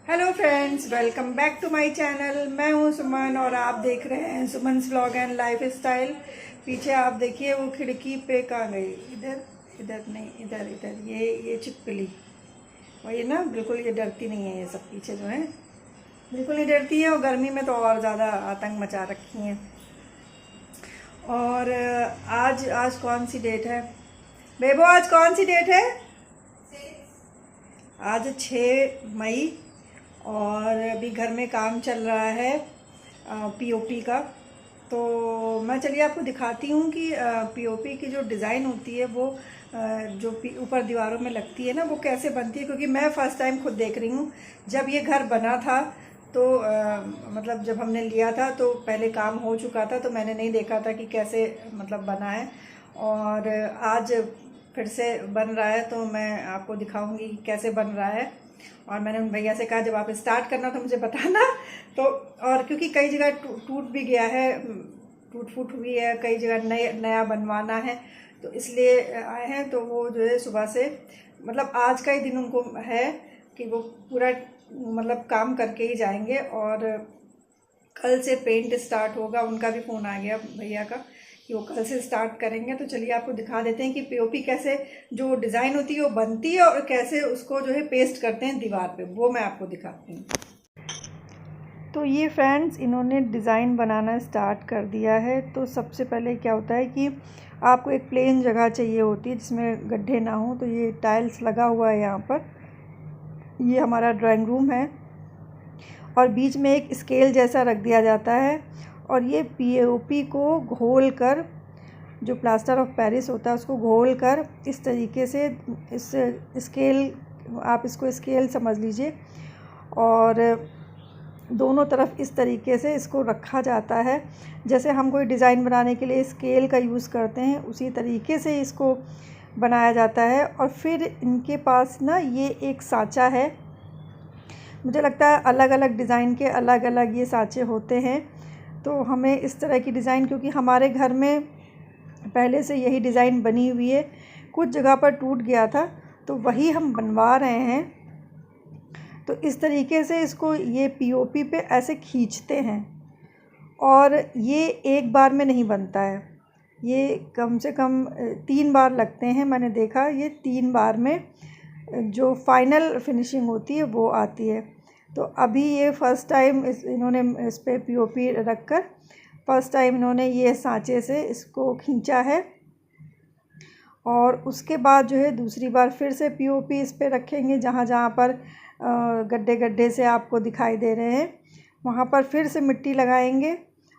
Hello friends, welcome back to my channel. मैं हूं सुमन और आप देख रहे हैं Suman's vlog and lifestyle. पीछे आप देखिए वो खिड़की पे कहाँ गई, इधर इधर नहीं, इधर इधर ये छिपकली वही ना, बिल्कुल ये डरती नहीं है। ये सब पीछे जो है बिल्कुल नहीं डरती है और गर्मी में तो और ज़्यादा आतंक मचा रखी हैं। और आज आज कौन सी डेट है बेबो? आज कौन सी डेट है? आज 6 मई। और अभी घर में काम चल रहा है पीओपी का। तो मैं चलिए आपको दिखाती हूँ कि पीओपी की जो डिज़ाइन होती है वो जो ऊपर दीवारों में लगती है ना, वो कैसे बनती है। क्योंकि मैं फ़र्स्ट टाइम खुद देख रही हूँ। जब ये घर बना था तो मतलब जब हमने लिया था तो पहले काम हो चुका था, तो मैंने नहीं देखा था कि कैसे मतलब बना है। और आज फिर से बन रहा है तो मैं आपको दिखाऊंगी कैसे बन रहा है। और मैंने उन भैया से कहा जब आप स्टार्ट करना तो मुझे बताना। तो और क्योंकि कई जगह टूट भी गया है, टूट फूट हुई है, कई जगह नया बनवाना है, तो इसलिए आए हैं। तो वो जो है सुबह से मतलब आज का ही दिन उनको है कि वो पूरा मतलब काम करके ही जाएंगे। और कल से पेंट स्टार्ट होगा। उनका भी फ़ोन आ गया भैया का कि वो कल से स्टार्ट करेंगे। तो चलिए आपको दिखा देते हैं कि पीओपी कैसे जो डिज़ाइन होती है वो बनती है और कैसे उसको जो है पेस्ट करते हैं दीवार पे, वो मैं आपको दिखाती हूँ। तो ये फ्रेंड्स इन्होंने डिज़ाइन बनाना स्टार्ट कर दिया है। तो सबसे पहले क्या होता है कि आपको एक प्लेन जगह चाहिए होती है जिसमें गड्ढे ना हो। तो ये टाइल्स लगा हुआ है यहाँ पर। ये हमारा ड्राइंग रूम है और बीच में एक स्केल जैसा रख दिया जाता है। और ये पीओपी को घोल कर, जो प्लास्टर ऑफ पेरिस होता है उसको घोल कर इस तरीके से, इस स्केल, आप इसको स्केल समझ लीजिए, और दोनों तरफ इस तरीके से इसको रखा जाता है। जैसे हम कोई डिज़ाइन बनाने के लिए स्केल का यूज़ करते हैं उसी तरीके से इसको बनाया जाता है। और फिर इनके पास ना ये एक सांचा है। मुझे लगता है अलग अलग डिज़ाइन के अलग अलग ये सांचे होते हैं। तो हमें इस तरह की डिज़ाइन, क्योंकि हमारे घर में पहले से यही डिज़ाइन बनी हुई है, कुछ जगह पर टूट गया था तो वही हम बनवा रहे हैं। तो इस तरीके से इसको ये पीओपी पे ऐसे खींचते हैं और ये एक बार में नहीं बनता है। ये कम से कम 3 बार लगते हैं। मैंने देखा ये 3 बार में जो फाइनल फिनिशिंग होती है वो आती है। तो अभी ये फ़र्स्ट टाइम इन्होंने इस पे पीओपी रख कर फ़र्स्ट टाइम इन्होंने ये सांचे से इसको खींचा है। और उसके बाद जो है दूसरी बार फिर से पीओपी इस पे रखेंगे। जहाँ जहाँ पर गड्ढे गड्ढे से आपको दिखाई दे रहे हैं वहाँ पर फिर से मिट्टी लगाएंगे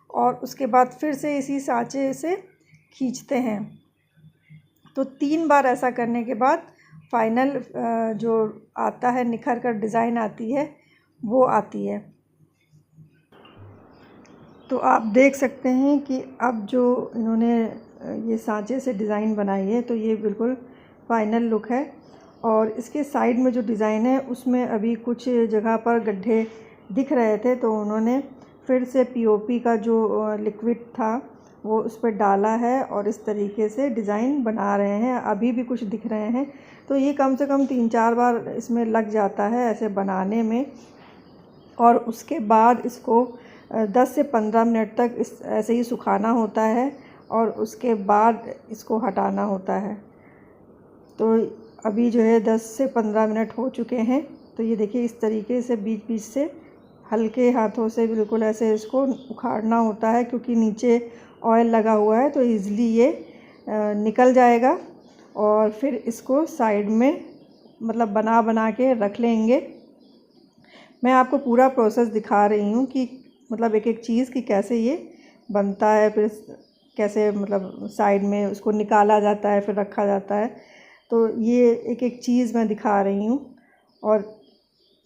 और उसके बाद फिर से इसी सांचे से खींचते हैं। तो 3 बार ऐसा करने के बाद फाइनल जो आता है, निखर कर डिज़ाइन आती है, वो आती है। तो आप देख सकते हैं कि अब जो इन्होंने ये सांचे से डिज़ाइन बनाई है तो ये बिल्कुल फाइनल लुक है। और इसके साइड में जो डिज़ाइन है उसमें अभी कुछ जगह पर गड्ढे दिख रहे थे, तो उन्होंने फिर से पीओपी का जो लिक्विड था वो उस पर डाला है और इस तरीके से डिज़ाइन बना रहे हैं। अभी भी कुछ दिख रहे हैं। तो ये कम से कम 3-4 बार इसमें लग जाता है ऐसे बनाने में। और उसके बाद इसको 10 से 15 मिनट तक इस ऐसे ही सुखाना होता है और उसके बाद इसको हटाना होता है। तो अभी जो है 10 से 15 मिनट हो चुके हैं। तो ये देखिए इस तरीके से बीच बीच से हल्के हाथों से बिल्कुल ऐसे इसको उखाड़ना होता है, क्योंकि नीचे ऑयल लगा हुआ है तो ईज़िली ये निकल जाएगा। और फिर इसको साइड में मतलब बना बना के रख लेंगे। मैं आपको पूरा प्रोसेस दिखा रही हूँ कि मतलब एक एक चीज़ की कैसे ये बनता है, फिर कैसे मतलब साइड में उसको निकाला जाता है फिर रखा जाता है। तो ये एक एक चीज़ मैं दिखा रही हूँ। और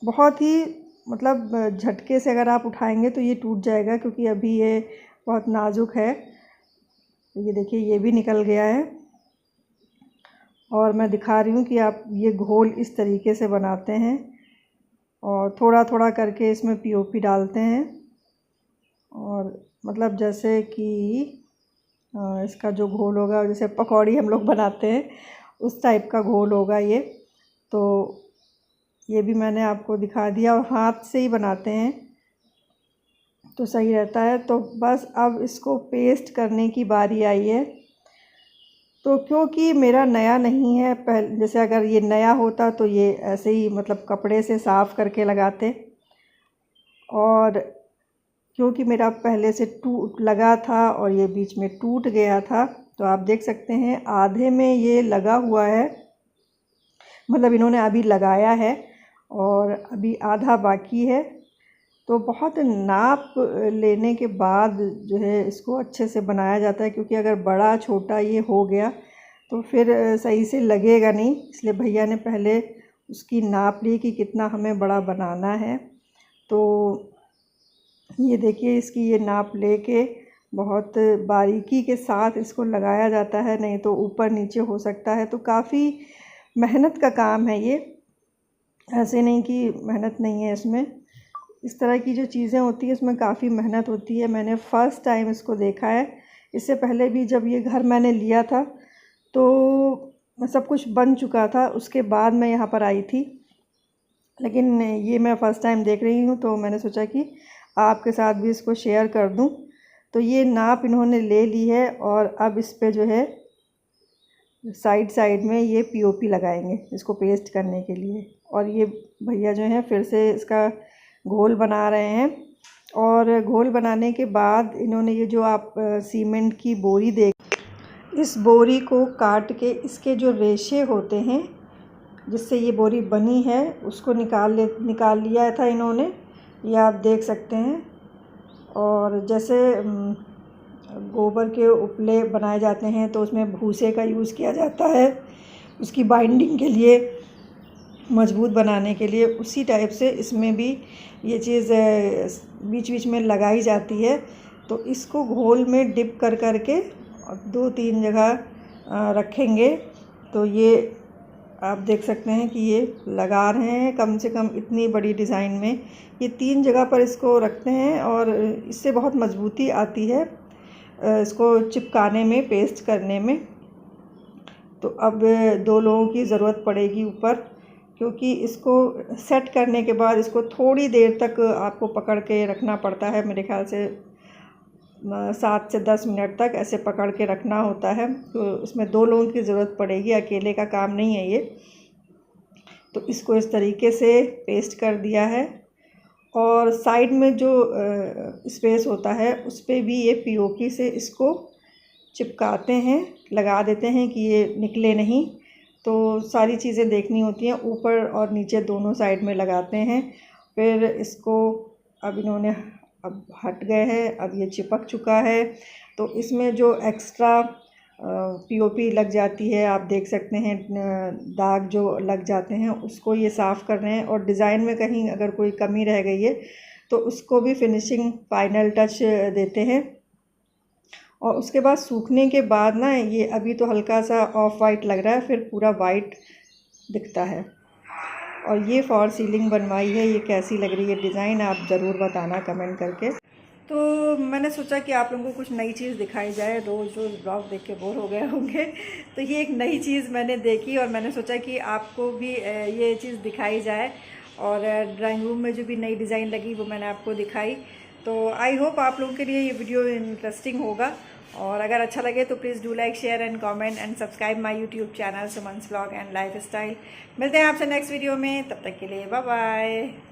बहुत ही मतलब झटके से अगर आप उठाएंगे तो ये टूट जाएगा, क्योंकि अभी ये बहुत नाजुक है। ये देखिए ये भी निकल गया है। और मैं दिखा रही हूँ कि आप ये घोल इस तरीके से बनाते हैं और थोड़ा थोड़ा करके इसमें पीओपी डालते हैं। और मतलब जैसे कि इसका जो घोल होगा, जैसे पकौड़ी हम लोग बनाते हैं उस टाइप का घोल होगा ये। तो ये भी मैंने आपको दिखा दिया, और हाथ से ही बनाते हैं तो सही रहता है। तो बस अब इसको पेस्ट करने की बारी आई है। तो क्योंकि मेरा नया नहीं है, जैसे अगर ये नया होता तो ये ऐसे ही मतलब कपड़े से साफ़ करके लगाते, और क्योंकि मेरा पहले से टूट लगा था और ये बीच में टूट गया था, तो आप देख सकते हैं आधे में ये लगा हुआ है, मतलब इन्होंने अभी लगाया है और अभी आधा बाकी है। तो बहुत नाप लेने के बाद जो है इसको अच्छे से बनाया जाता है, क्योंकि अगर बड़ा छोटा ये हो गया तो फिर सही से लगेगा नहीं। इसलिए भैया ने पहले उसकी नाप ली कि कितना हमें बड़ा बनाना है। तो ये देखिए, इसकी ये नाप लेके बहुत बारीकी के साथ इसको लगाया जाता है, नहीं तो ऊपर नीचे हो सकता है। तो काफ़ी मेहनत का काम है ये, ऐसे नहीं कि मेहनत नहीं है इसमें। इस तरह की जो चीज़ें होती है इसमें काफ़ी मेहनत होती है। मैंने फ़र्स्ट टाइम इसको देखा है। इससे पहले भी जब ये घर मैंने लिया था तो सब कुछ बन चुका था, उसके बाद मैं यहाँ पर आई थी, लेकिन ये मैं फ़र्स्ट टाइम देख रही हूँ, तो मैंने सोचा कि आपके साथ भी इसको शेयर कर दूँ। तो ये नाप इन्होंने ले ली है और अब इस पे जो है साइड में ये पीओपी लगाएंगे इसको पेस्ट करने के लिए। और ये भैया जो हैं फिर से इसका घोल बना रहे हैं, और घोल बनाने के बाद इन्होंने ये जो आप सीमेंट की बोरी देख, इस बोरी को काट के इसके जो रेशे होते हैं जिससे ये बोरी बनी है उसको निकाल लिया था इन्होंने, ये आप देख सकते हैं। और जैसे गोबर के उपले बनाए जाते हैं तो उसमें भूसे का यूज़ किया जाता है उसकी बाइंडिंग के लिए, मजबूत बनाने के लिए, उसी टाइप से इसमें भी ये चीज़ बीच बीच में लगाई जाती है। तो इसको घोल में डिप कर के 2-3 जगह रखेंगे। तो ये आप देख सकते हैं कि ये लगा रहे हैं, कम से कम इतनी बड़ी डिज़ाइन में ये 3 जगह पर इसको रखते हैं, और इससे बहुत मजबूती आती है इसको चिपकाने में, पेस्ट करने में। तो अब 2 लोगों की ज़रूरत पड़ेगी ऊपर, क्योंकि इसको सेट करने के बाद इसको थोड़ी देर तक आपको पकड़ के रखना पड़ता है। मेरे ख्याल से 7 से 10 मिनट तक ऐसे पकड़ के रखना होता है। तो इसमें 2 लोगों की ज़रूरत पड़ेगी, अकेले का काम नहीं है ये। तो इसको इस तरीके से पेस्ट कर दिया है, और साइड में जो स्पेस होता है उस पर भी ये पीओपी से इसको चिपकाते हैं, लगा देते हैं कि ये निकले नहीं। तो सारी चीज़ें देखनी होती हैं, ऊपर और नीचे दोनों साइड में लगाते हैं। फिर इसको अब इन्होंने अब हट गए हैं, अब ये चिपक चुका है। तो इसमें जो एक्स्ट्रा पीओपी लग जाती है, आप देख सकते हैं दाग जो लग जाते हैं, उसको ये साफ़ कर रहे हैं। और डिज़ाइन में कहीं अगर कोई कमी रह गई है तो उसको भी फिनिशिंग फाइनल टच देते हैं। और उसके बाद सूखने के बाद ना, ये अभी तो हल्का सा ऑफ वाइट लग रहा है, फिर पूरा वाइट दिखता है। और ये फॉर सीलिंग बनवाई है, ये कैसी लग रही है डिज़ाइन, आप ज़रूर बताना कमेंट करके। तो मैंने सोचा कि आप लोगों को कुछ नई चीज़ दिखाई जाए, रोज़ ब्लॉग देख के बोर हो गए होंगे। तो ये एक नई चीज़ मैंने देखी और मैंने सोचा कि आपको भी ये चीज़ दिखाई जाए। और ड्राइंग रूम में जो भी नई डिज़ाइन लगी वो मैंने आपको दिखाई। तो आई होप आप लोगों के लिए ये वीडियो इंटरेस्टिंग होगा, और अगर अच्छा लगे तो please do like, share and comment and subscribe my YouTube channel Suman's vlog and lifestyle. मिलते हैं आपसे नेक्स्ट वीडियो में, तब तक के लिए बाय बाय।